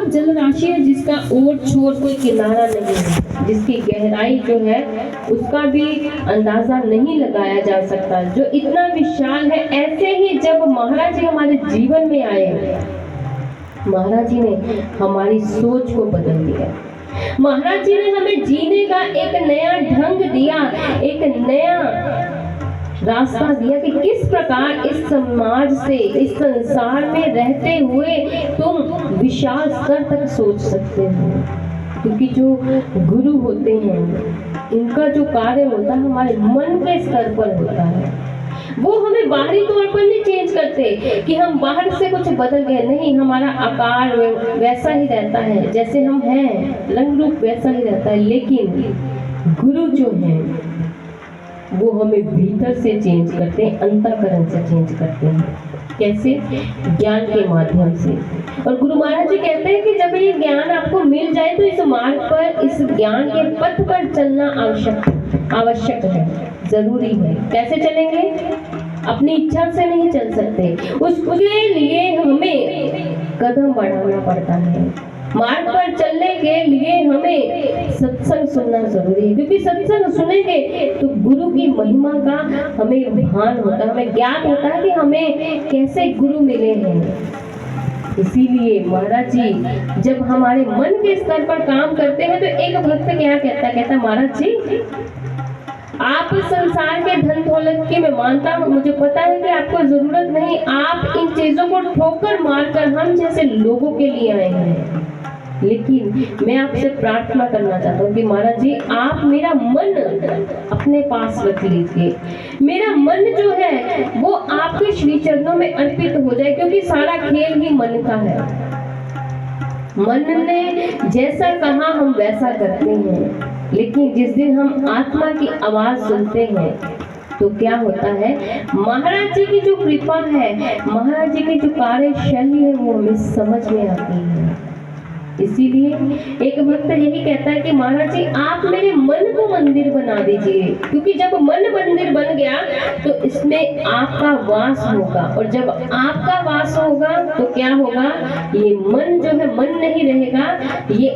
जल राशि है जिसका ओर छोर कोई किनारा नहीं है, जिसकी गहराई जो है उसका भी अंदाजा नहीं लगाया जा सकता, जो इतना विशाल है। ऐसे ही जब महाराज जी हमारे जीवन में आए, महाराज जी ने हमारी सोच को बदल दिया। महाराज जी ने हमें जीने का एक नया ढंग दिया, एक नया रास्ता दिया कि किस प्रकार इस समाज से, इस संसार में रहते हुए तुम विशाल स्तर तक सोच सकते हो। क्योंकि जो गुरु होते हैं इनका जो कार्य होता है हमारे मन के स्तर पर होता है। वो हमें बाहरी तौर पर नहीं चेंज करते कि हम बाहर से कुछ बदल गए, नहीं, हमारा आकार वैसा ही रहता है, जैसे हम हैं रंग रूप वैसा ही रहता है। लेकिन गुरु जो है वो हमें भीतर से चेंज करते हैं, अंतःकरण से चेंज करते हैं। कैसे? ज्ञान के माध्यम से। और गुरु महाराज जी कहते हैं कि जब ये ज्ञान आपको मिल जाए तो इस मार्ग पर, इस ज्ञान के पथ पर चलना आवश्यक है, जरूरी है। कैसे चलेंगे? अपनी इच्छा से नहीं चल सकते, उसके लिए हमें कदम बढ़ाना पड़ता है। मार्ग पर चलने के लिए हमें सत्संग सुनना जरूरी है, क्योंकि सत्संग सुनेंगे तो गुरु की महिमा का हमें भान होता है, हमें ज्ञात होता है कि हमें कैसे गुरु मिले हैं। इसीलिए महाराज जी जब हमारे मन के स्तर पर काम करते हैं तो एक भक्त क्या कहता महाराज जी, आप संसार के धन दौलत की मैं मानता हूँ, मुझे पता है कि आपको जरूरत नहीं, आप इन चीजों को ठोकर मारकर हम जैसे लोगों के लिए आए हैं। लेकिन मैं आपसे प्रार्थना करना चाहता हूँ कि महाराज जी आप मेरा मन अपने पास रख लीजिए, मेरा मन जो है वो आपके श्री चरणों में अर्पित हो जाए, क्योंकि सारा खेल ही मन का है। मन ने जैसा कहा हम वैसा करते हैं, लेकिन जिस दिन हम आत्मा की आवाज सुनते हैं तो क्या होता है, महाराज जी की जो कृपा है, महाराज जी की जो कार्यशैली है वो हमें समझ में आती है। इसीलिए एक भक्त यही कहता है कि महाराज जी आप मेरे मन को मंदिर बना दीजिए, क्योंकि जब मन मंदिर बन गया तो इसमें आपका वास होगा, और जब आपका वास होगा तो क्या होगा, ये मन जो है मन नहीं रहेगा, ये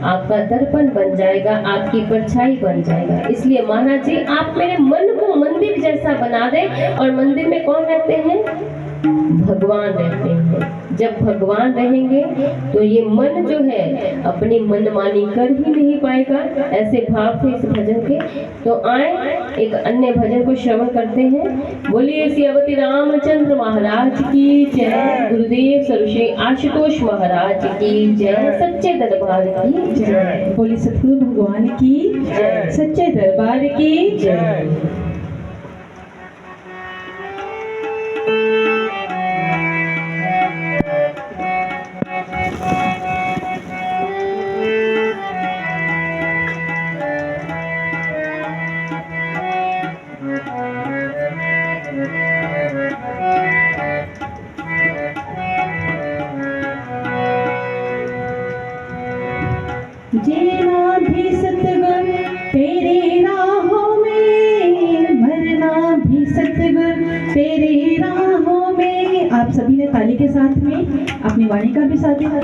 आपका दर्पण बन जाएगा, आपकी परछाई बन जाएगा। इसलिए महाराज जी आप मेरे मन को मंदिर जैसा बना दे। और मंदिर में कौन रहते हैं? भगवान रहते हैं। जब भगवान रहेंगे तो ये मन जो है अपनी मनमानी कर ही नहीं पाएगा। ऐसे भाव थे इस भजन के। तो आए एक अन्य भजन को श्रवण करते हैं। बोलिए सियावती रामचंद्र महाराज की जय, गुरुदेव सर्वश्री आशुतोष महाराज की जय, सच्चे दरबार की जय। बोलिए सतगुरु भगवान की जय, सच्चे दरबार की जय। जीना भी सतगुर तेरी राहों में, मरना भी सतगुर तेरी राहों में। आप सभी ने ताली के साथ में अपनी वाणी का भी साथ दिया।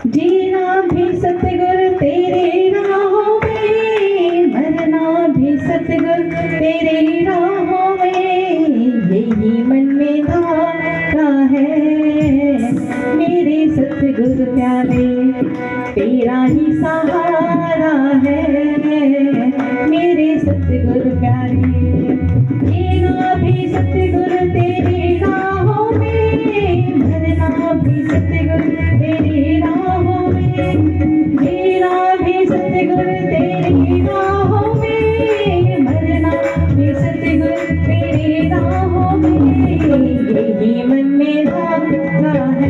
जीना भी सतगुर तेरी राहों में, मरना भी सतगुर तेरी राहों में। यही मन में धारा है मेरे सतगुर प्यारे, तेरा ही सहारा है मेरे सतगुर प्यारे। जीना भी सतगुर तेरी राहों में, मरना भी सतगुर तेरी राहों में। जीना भी सतगुर तेरी राहों में, मरना भी सतगुर तेरी राहों में। यही मन में धारा है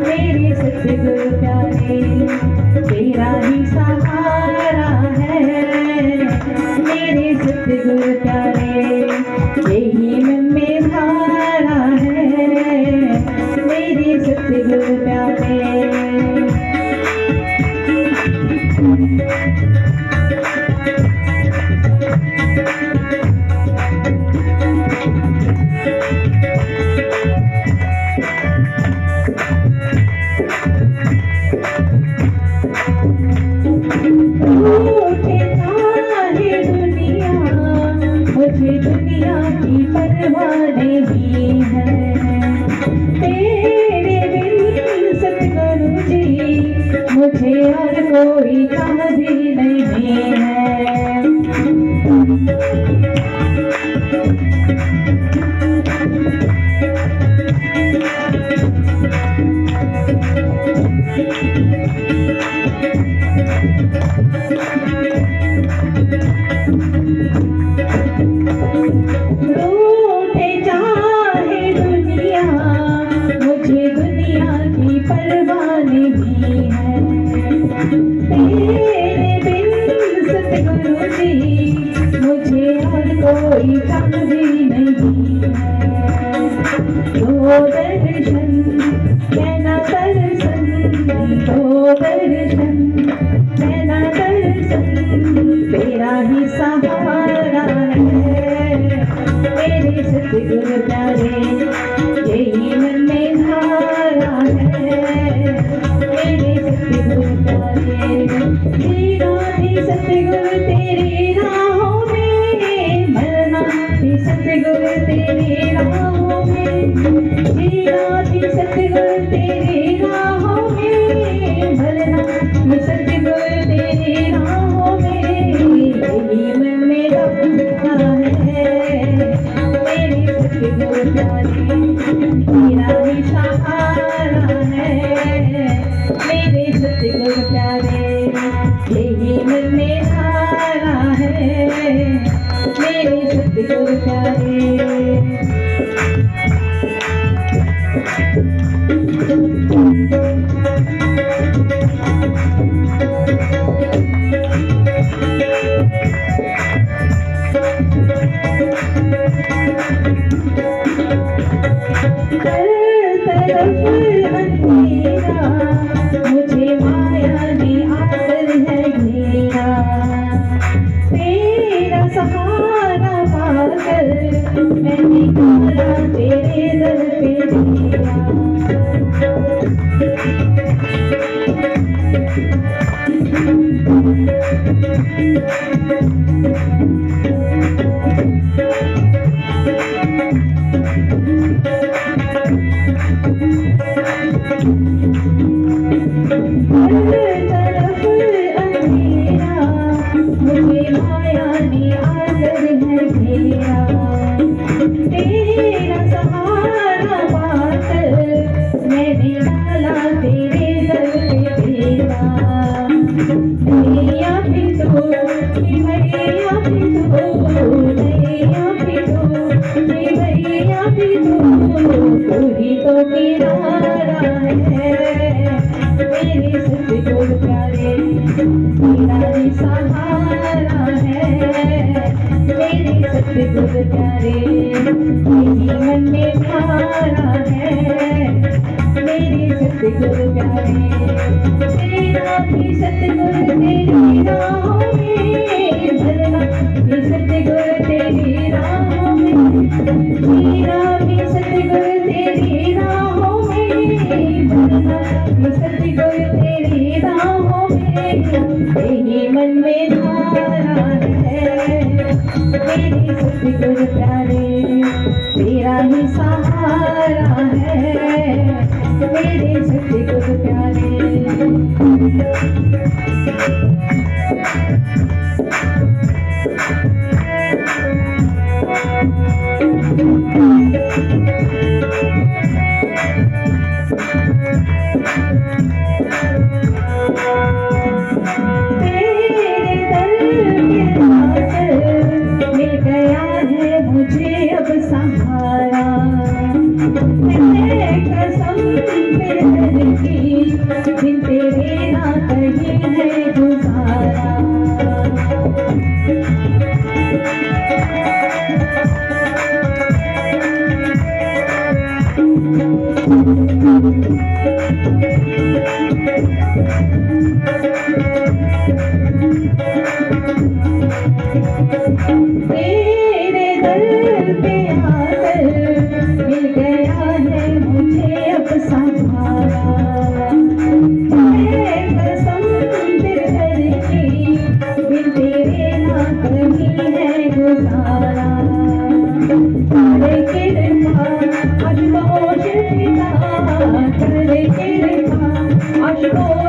मेरे सतगुर प्यारे, तेरा ही सहारा है मेरे सतगुर प्यारे। यही मन में धारा है मेरे सतगुर प्यारे। कोई कम भी नहीं है। रूठे चाहे दुनिया, मुझे दुनिया की परवाह नहीं है। तेरे बिन सतगुरु जी, मुझे और कोई कम भी नहीं है। दो दर्शन कहना दर्शन, दो दर्शन कहना दर्शन, तेरा ही सहारा है मेरे सतगुरु प्यारे, यही मन में धारा है मेरे सतगुरु प्यारे। जीना भी सतगुरु तेरी राहों में, मरना भी सतगुरु तेरी राहों में। जीना भी सतगुरु तेरी राहों में, मरना भी सतगुरु तेरी राहों में। यही मन में धारा है मेरे सतगुरु प्यारे, तेरा ही सहारा है मेरे सतगुरु प्यारे, यही मन में धारा है मेरे सतगुरु प्यारे। हर तरफ अंधेरा, मुझे माया ने आकर है घेरा। तेरा सहारा पाकर मैंने निकाला तेरे दर पे डेरा। हर तरफ अंधेरा, मुझे माया ने आकर है घेरा। तेरा सहारा पाकर मैंने डाला तेरे दर पे डेरा। नैया भी तो भैया भी तो, नैया भी तो भैया भी तो, तू ही तो किनारा है मेरे सतगुरु प्यारे, तेरा ही सहारा है मेरे सतगुरु प्यारे, यही मन में धारा है मेरे सतगुरु प्यारे। तेरा भी सतगुरु तेरी राहों में, भरना भी सतगुरु तेरी राहों में। तेरा भी सतगुरु तेरी राहों में, भरना भी सतगुरु तेरी राहों में। यही मन में धारा है मेरे सतगुरु प्यारे, तेरा ही सहारा है मेरे सतगुरु प्यारे। तेरे दर पे आकर मिल गया है मुझे अब सहारा। मैं कसम तेरे दर की, बिन तेरे ना कहीं है गुजारा। तेरे दर पे आकर मिल गया है मुझे अब सहारा। मैं कसम तेरे दर की, बिन तेरे ना कहीं है गुजारा। करे कृपा आशुतोष पिता, करे कृपा आशुतोष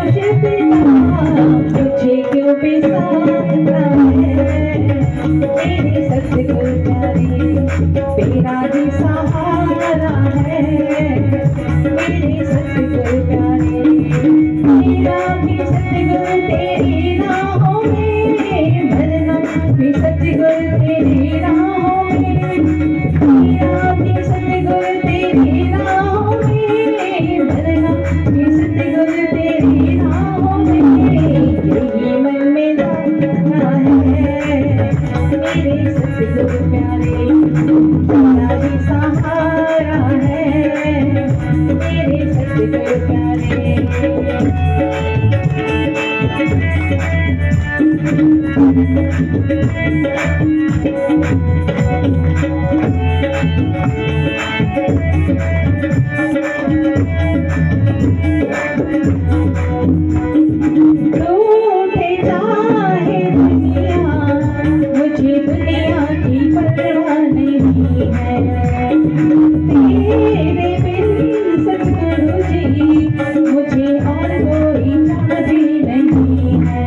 रूठे चाहे दुनिया, मुझे दुनिया की परवाह नहीं है। तेरे बिन सतगुरु जी, मुझे और कोई चाहती नहीं है।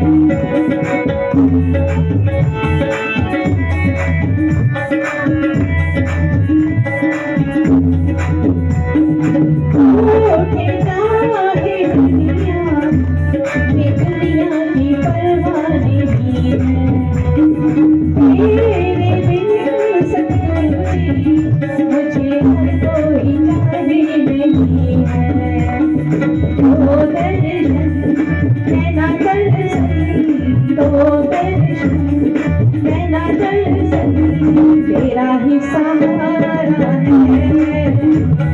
रूठे चाहे दुनिया, मुझे दुनिया की परवाह नहीं है। तेरे बिन सतगुरु जी, मुझे और कोई चाहती नहीं है। दो दर्शन नैना दर्शन, दो दर्शन नैना दर्शन, तेरा ही सहारा है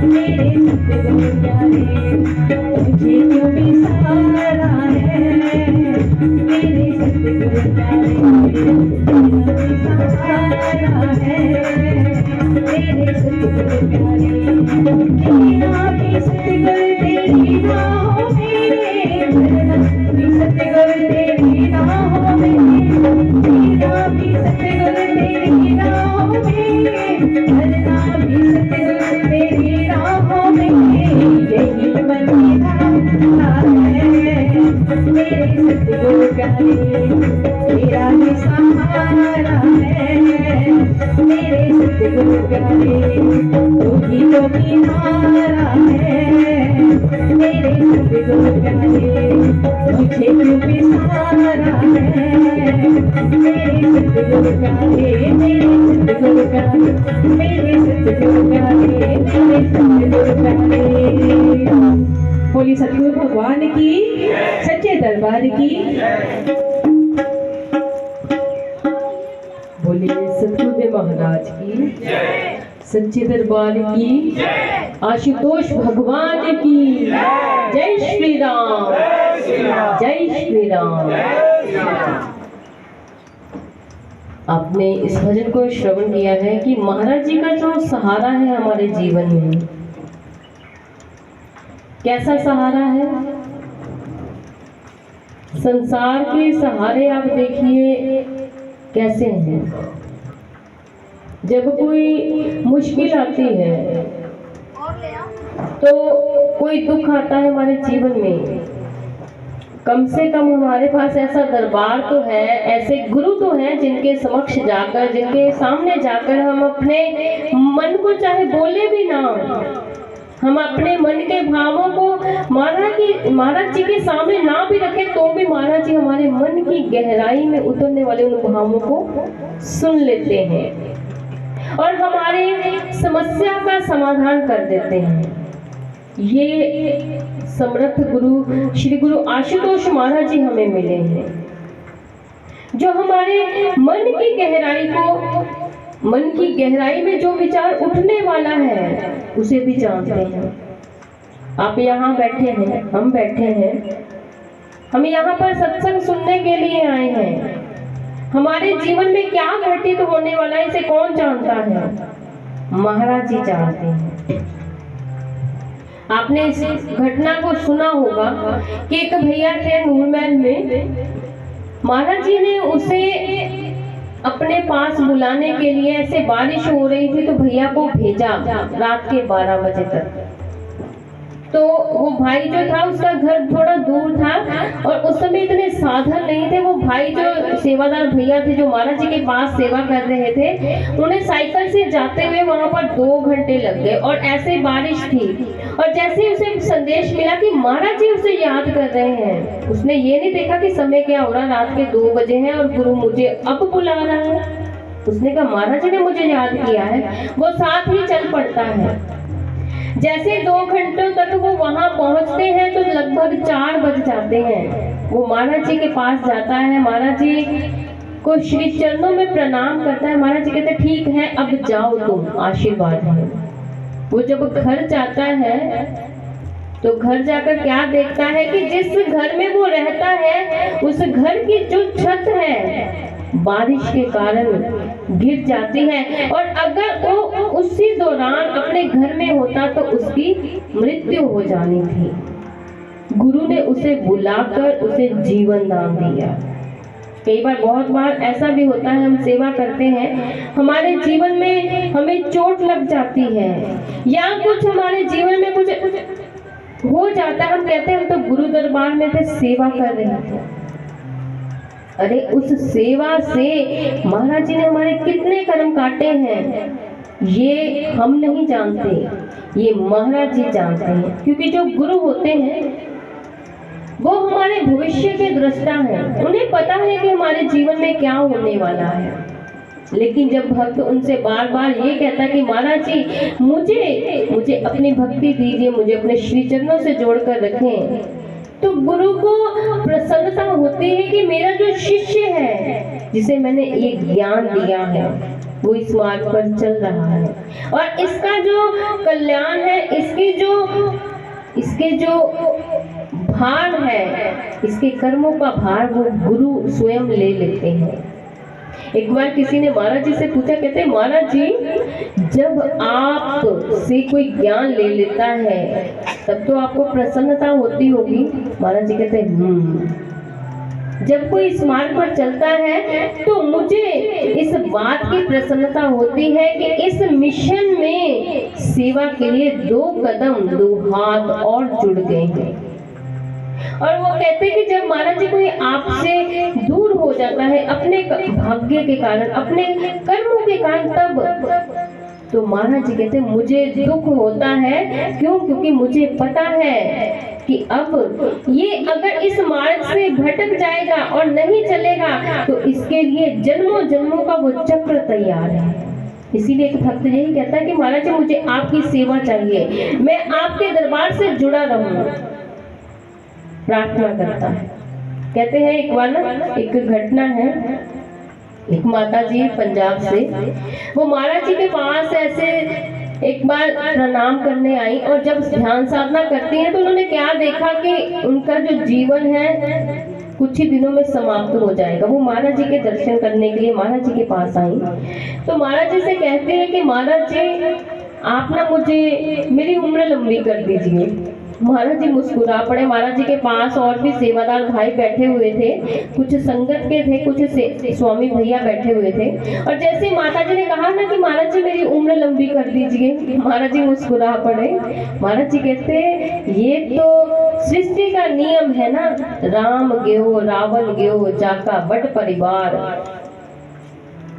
मेरे सतगुरु प्यारे। तुझे क्यों भी सहारा है मेरे सतगुरु प्यारे। तेरा ही सहारा है मेरे सतगुरु प्यारे। तेरा भी सतगुरु तेरी राहों में, मेरा भी सतगुरु तेरी राहों में, तेरा भी सतगुरु तेरी राहों में, मेरा भी सतगुरु तेरी राहों में। यही बंदा है मेरे सतगुरु प्यारे। तेरा ही सहारा है मेरे सतगुरु प्यारे। तू ही तो किनारा है मेरे सतगुरु प्यारे। मुझे क्यों भी सहारा है मेरे सतगुरु प्यारे। मेरे सतगुरु प्यारे, मेरे सतगुरु प्यारे, मेरे सतगुरु प्यारे। बोली सतगुरु भगवान की, सच्चे दरबार की। बोलिए सतगुरुदेव महाराज की, सच्चे दरबार की, आशुतोष भगवान की। जय श्री राम, जय श्री राम। आपने इस भजन को श्रवण किया है कि महाराज जी का जो सहारा है हमारे जीवन में, कैसा सहारा है। संसार के सहारे आप देखिए कैसे हैं। जब कोई मुश्किल आती है तो कोई दुख आता है हमारे जीवन में, कम से कम हमारे पास ऐसा दरबार तो है, ऐसे गुरु तो हैं जिनके समक्ष जाकर, जिनके सामने जाकर हम अपने मन को चाहे बोले भी ना, हम अपने मन के भावों को महाराज जी के सामने ना भी रखें तो भी महाराज जी हमारे मन की गहराई में उतरने वाले उन भावों को सुन लेते हैं और हमारे समस्या का समाधान कर देते हैं। ये समर्थ गुरु श्री गुरु आशुतोष महाराज जी हमें मिले हैं, जो हमारे मन की गहराई में जो विचार उठने वाला है उसे भी जानते हैं। आप यहाँ बैठे हैं, हम बैठे हैं, हम यहाँ पर सत्संग सुनने के लिए आए हैं। हमारे जीवन में क्या घटित होने वाला है इसे कौन जानता है? महाराज जी जानते हैं। आपने इस घटना को सुना होगा कि एक भैया थे नूरमहल में, महाराज जी ने उसे अपने पास बुलाने के लिए, ऐसे बारिश हो रही थी तो भैया को भेजा रात के 12 बजे तक। तो वो भाई जो था उसका घर थोड़ा दूर था और उस समय इतने साधन नहीं थे। वो भाई जो सेवादार भैया थे जो महाराज जी के पास सेवा कर रहे थे, उन्हें साइकिल से जाते हुए वहां पर 2 घंटे लग गए और ऐसे बारिश थी। और जैसे ही उसे संदेश मिला कि महाराज जी उसे याद कर रहे हैं, उसने ये नहीं देखा कि समय क्या हो रहा, रात के 2 बजे हैं और गुरु मुझे अब बुला रहा है। उसने कहा महाराज जी ने मुझे याद किया है, वो साथ ही चल पड़ता है। जैसे 2 घंटों तक वो वहां पहुंचते हैं तो लगभग 4 बज जाते हैं। वो महाराज जी के पास जाता है, महाराज जी को श्री चरणों में प्रणाम करता है। महाराज जी कहते ठीक है अब जाओ तुम, आशीर्वाद है। वो जब घर जाता है तो घर जाकर क्या देखता है कि जिस घर में वो रहता है उस घर की जो छत है बारिश के कारण गिर जाती है, और अगर वो उसी दौरान अपने घर में होता तो उसकी मृत्यु हो जानी थी। गुरु ने उसे बुलाकर उसे जीवन दान दिया। कई बार, बहुत बार ऐसा भी होता है, हम सेवा करते हैं, हमारे जीवन में हमें चोट लग जाती है या कुछ हमारे जीवन में कुछ हो जाता है, हम कहते हैं हम तो गुरु दरबार में थे, सेवा कर रहे थे। अरे उस सेवा से महाराज जी ने हमारे कितने कर्म काटे हैं ये हम नहीं जानते, ये महाराज जी जानते हैं। क्योंकि जो गुरु होते हैं वो हमारे भविष्य के दृष्टा हैं, उन्हें पता है कि हमारे जीवन में क्या होने वाला है। लेकिन जब भक्त उनसे बार बार ये कहता है कि महाराज जी मुझे अपनी भक्ति दीजिए, मुझे अपने श्री चरणों से जोड़कर रखें, तो गुरु को प्रसन्नता होती है कि मेरा जो शिष्य है जिसे मैंने एक ज्ञान दिया है वो इस मार्ग पर चल रहा है, और इसका जो कल्याण है, इसके जो भार है, इसके कर्मों का भार वो गुरु स्वयं ले लेते हैं। एक बार किसी ने महाराज जी से पूछा, कहते महाराज जी जब आप से कोई ज्ञान ले लेता है तब तो आपको प्रसन्नता होती होगी। महाराज जी कहते जब कोई इस मार्ग पर चलता है तो मुझे इस बात की प्रसन्नता होती है कि इस मिशन में सेवा के लिए 2 कदम 2 हाथ और जुड़ गए हैं। और वो कहते हैं कि जब महाराज जी कोई आपसे दूर हो जाता है अपने भाग्य के कारण, अपने कर्मों के कारण, तब तो महाराज जी कहते हैं मुझे दुख होता है। क्यों? क्योंकि मुझे पता है कि अब ये अगर इस मार्ग से भटक जाएगा और नहीं चलेगा तो इसके लिए जन्मों जन्मों का वो चक्र तैयार है। इसीलिए एक भक्त यही कहता है कि महाराज जी मुझे आपकी सेवा चाहिए, मैं आपके दरबार से जुड़ा रहूं, प्रार्थना करता है। कहते हैं एक बार ना एक घटना है, एक माता जी पंजाब से, वो महाराज जी के पास ऐसे एक बार प्रणाम करने आई, और जब ध्यान साधना करती हैं तो उन्होंने क्या देखा कि उनका जो जीवन है कुछ ही दिनों में समाप्त हो जाएगा। वो महाराज जी के दर्शन करने के लिए महाराज जी के पास आई, तो महाराज जी से कहते हैं कि महाराज जी आप ना मुझे मेरी उम्र लंबी कर दीजिए। महाराज जी मुस्कुरा पड़े। महाराज जी के पास और भी सेवादार भाई बैठे हुए थे, कुछ संगत के थे, कुछ स्वामी भैया बैठे हुए थे, और जैसे माता जी ने कहा ना कि महाराज जी मेरी उम्र लंबी कर दीजिए, महाराज जी मुस्कुरा पड़े। महाराज जी कहते ये तो सृष्टि का नियम है ना, राम गयो रावण गयो जाका बट परिवार।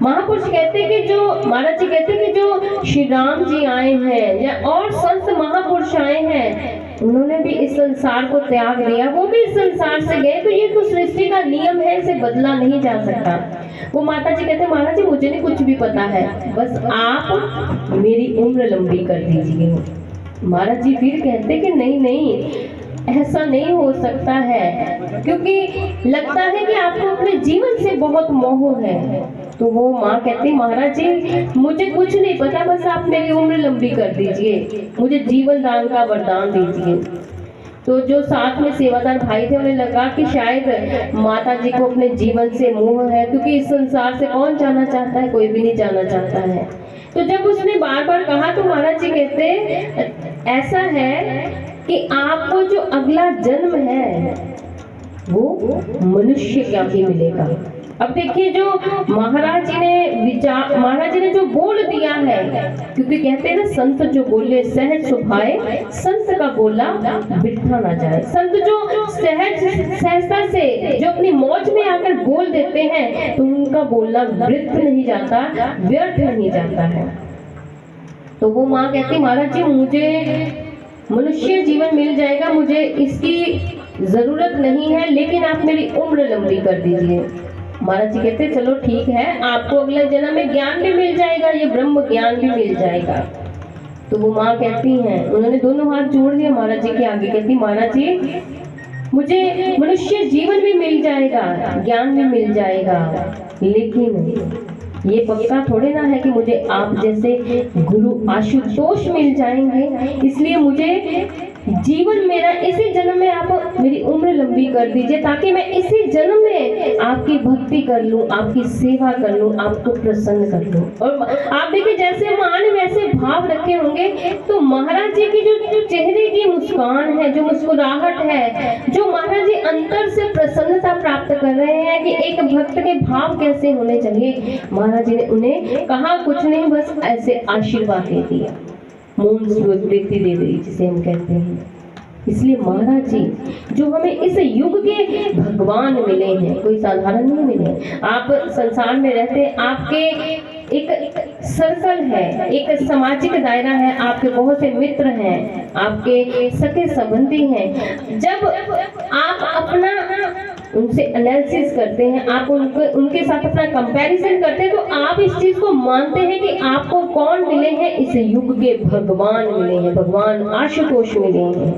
महापुरुष कहते कि जो महाराज जी कहते कि जो श्री राम जी आए हैं या और संत महापुरुष आए हैं, उन्होंने भी इस संसार को त्याग दिया, वो भी इस संसार से गए, तो ये तो सृष्टि का नियम है, इसे बदला नहीं जा सकता। वो माता जी कहते महाराज जी मुझे नहीं कुछ भी पता है, बस आप मेरी उम्र लंबी कर दीजिए। महाराज जी फिर कहते कि नहीं ऐसा नहीं हो सकता है, क्योंकि लगता है कि आपको अपने जीवन से बहुत मोह है। तो वो माँ कहती महाराज जी मुझे कुछ नहीं पता, बस आप मेरी उम्र लंबी कर दीजिए, मुझे जीवन दान का वरदान दीजिए। तो जो साथ में सेवादार भाई थे उन्हें लगा कि शायद माता जी को अपने जीवन से मोह है, क्योंकि इस संसार से कौन जाना चाहता है, कोई भी नहीं जाना चाहता है। तो जब उसने बार बार कहा तो महाराज जी कहते ऐसा है कि आपको जो अगला जन्म है वो मनुष्य क्या ही मिलेगा। अब देखिए जो महाराज जी ने जो बोल दिया है, क्योंकि कहते हैं ना संत जो बोले सहज सुभाए, संत का बोला बिठा ना जाए। संत जो सहजता से जो अपनी मौज में आकर बोल देते हैं तो उनका बोलना व्यर्थ नहीं जाता, व्यर्थ नहीं जाता है। तो वो माँ कहती महाराज जी मुझे मनुष्य जीवन मिल जाएगा, मुझे इसकी जरूरत नहीं है, लेकिन आप मेरी उम्र लंबी कर दीजिए। महाराज जी कहते चलो ठीक है, आपको अगले जन्म में ज्ञान भी मिल जाएगा, ये ब्रह्म ज्ञान भी मिल जाएगा। तो वो माँ कहती हैं, उन्होंने दोनों हाथ जोड़ लिए महाराज जी के आगे, कहती महाराज जी मुझे मनुष्य जीवन भी मिल जाएगा, ज्ञान भी मिल जाएगा, लेकिन ये पक्का थोड़े ना है कि मुझे आप जैसे गुरु आशुतोष मिल जाएंगे, इसलिए मुझे जीवन मेरा इसी जन्म में आप मेरी उम्र लंबी कर दीजिए, ताकि मैं इसी जन्म में आपकी भक्ति कर लूं, आपकी सेवा कर लूं, आपको प्रसन्न कर लूं। और आप देखिए, जैसे माँ ने वैसे भाव रखे होंगे, तो महाराज जी की जो चेहरे की मुस्कान है, जो मुस्कुराहट है, जो महाराज जी अंतर से प्रसन्नता प्राप्त कर रहे हैं कि एक भक्त के भाव कैसे होने चाहिए, महाराज जी ने उन्हें कहा कुछ नहीं, बस ऐसे आशीर्वाद दे दिया, मौन स्वीकृति दे दी जिसे हम कहते हैं। इसलिए महाराज जी जो हमें इस युग के भगवान मिले हैं, कोई साधारण नहीं मिले। आप संसार में रहते हैं, आपके एक सर्कल है, एक सामाजिक दायरा है, आपके बहुत से मित्र हैं, आपके सगे संबंधी हैं। जब आप अपना उनसे एनालिसिस करते हैं, आप उनके साथ अपना कंपैरिजन करते हैं, तो आप इस चीज को मानते हैं कि आपको कौन मिले हैं, इस युग के भगवान मिले हैं, भगवान आशुतोष मिले हैं।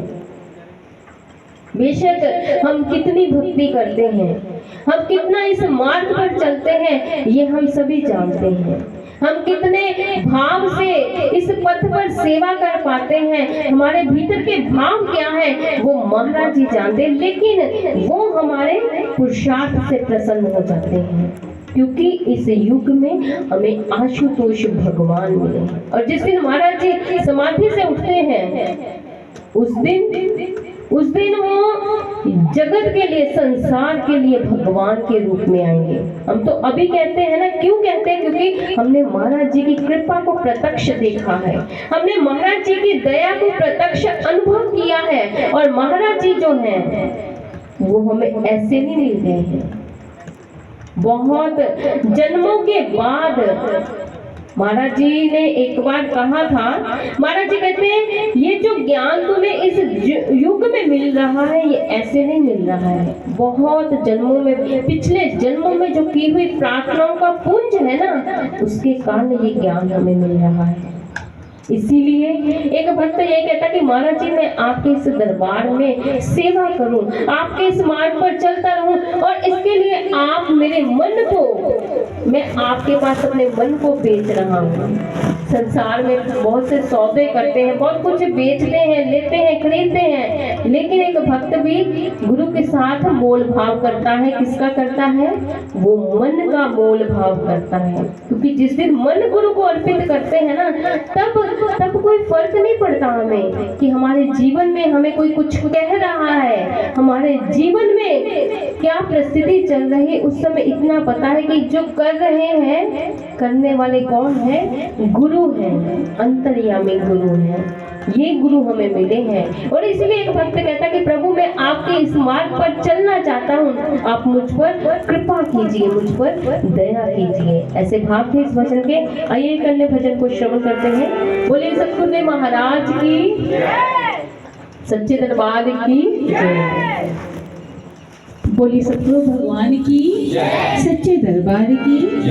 बेशक हम कितनी भक्ति करते हैं, हम कितना इस मार्ग पर चलते हैं, ये हम सभी जानते हैं। हम कितने भाव से इस पथ पर सेवा कर पाते हैं, हमारे भीतर के भाव क्या है वो महाराज जी जानते हैं, लेकिन वो हमारे पुरुषार्थ से प्रसन्न हो जाते हैं, क्योंकि इस युग में हमें आशुतोष भगवान मिले हैं। और जिस दिन महाराज जी समाधि से उठते हैं, उस दिन वो जगत के लिए, संसार के लिए भगवान के रूप में आएंगे। हम तो अभी कहते हैं ना, क्यों कहते हैं? क्योंकि हमने महाराज जी की कृपा को प्रत्यक्ष देखा है, हमने महाराज जी की दया को प्रत्यक्ष अनुभव किया है। और महाराज जी जो हैं वो हमें ऐसे नहीं मिल गए हैं, बहुत जन्मों के बाद महाराज जी ने एक बार कहा था, महाराज जी कहते हैं ये जो ज्ञान तुम्हें इस युग में मिल रहा है, ये ऐसे नहीं मिल रहा है, बहुत जन्मों में, पिछले जन्मों में जो की हुई प्रार्थनाओं का पुंज है ना, उसके कारण ये ज्ञान हमें मिल रहा है। इसीलिए एक भक्त ये कहता कि महाराज जी मैं आपके इस दरबार में सेवा करूं, आपके इस मार्ग पर चलता रहूं, और इसके लिए आप मेरे मन को, मैं आपके पास अपने मन को बेच रहा हूं। संसार में बहुत से सौदे करते हैं, बहुत कुछ बेचते हैं, लेते हैं, खरीदते हैं, लेकिन एक भक्त भी गुरु के साथ मोल भाव करता है। किसका करता है? वो मन का मोल भाव करता है, क्योंकि जिस दिन मन गुरु को अर्पित करते हैं ना, तब कोई फर्क नहीं पड़ता हमें कि हमारे जीवन में हमें कोई कुछ कह रहा है, हमारे जीवन में क्या परिस्थिति चल रही है। उस समय इतना पता है कि जो कर रहे हैं, करने वाले कौन है? गुरु हैं, अंतर्यामी गुरु हैं। ये गुरु हमें मिले हैं। और इसलिए एक भक्त कहता कि प्रभु मैं आपके इस मार्ग पर चलना चाहता हूँ, आप मुझ पर कृपा कीजिए, मुझ पर दया कीजिए। ऐसे भाव थे इस भजन के। आइए एक अन्य भजन को श्रवण करते हैं। बोले सतगुरुदेव महाराज की, सच्चे दरबार की जय। बोली सतगुरु भगवान की, सच्चे दरबार की।